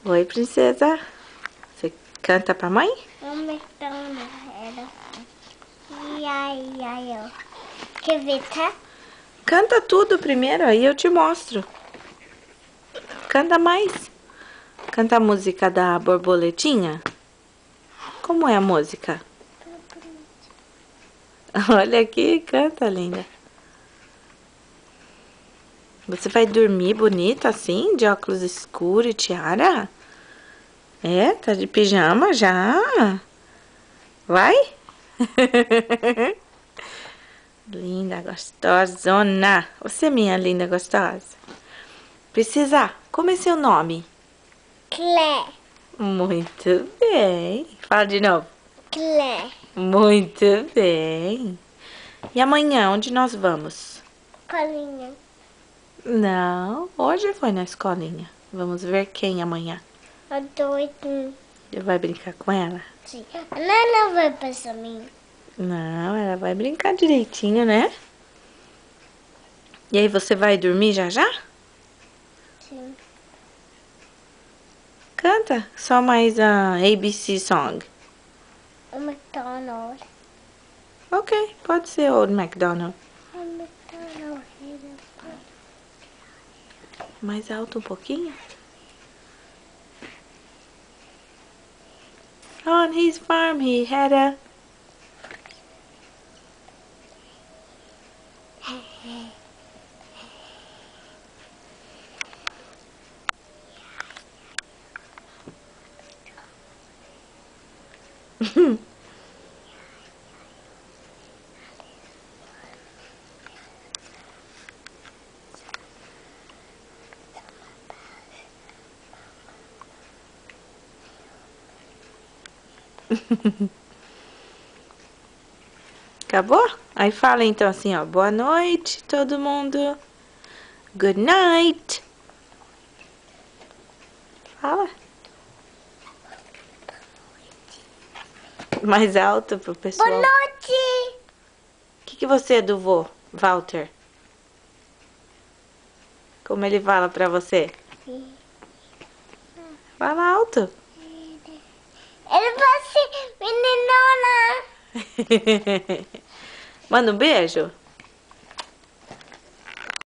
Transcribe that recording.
Oi, princesa. Você canta pra mãe? Quer ver, tá? Canta tudo primeiro, aí eu te mostro. Canta mais. Canta a música da borboletinha. Como é a música? Olha aqui, canta, linda. Você vai dormir bonita assim, de óculos escuros e tiara? É, tá de pijama já? Vai? Linda, gostosona. Você, minha linda gostosa. Precisa, como é seu nome? Claire. Muito bem. Fala de novo. Claire. Muito bem. E amanhã, onde nós vamos? Colinha. Não, hoje foi na escolinha. Vamos ver quem amanhã. A doidinha. Você vai brincar com ela? Sim. A Nana vai passar mim. Não, ela vai brincar direitinho, né? E aí, você vai dormir já já? Sim. Canta só mais a ABC Song. O McDonald's. Ok, pode ser Old MacDonald. O McDonald's. Mais alto um pouquinho. On his farm he had a... Acabou? Aí fala então assim, ó. Boa noite, todo mundo. Good night. Fala. Mais alto pro pessoal. Boa noite. O que você é do vô, Walter? Como ele fala pra você? Fala alto. Ele vai ser meninona. Manda um beijo.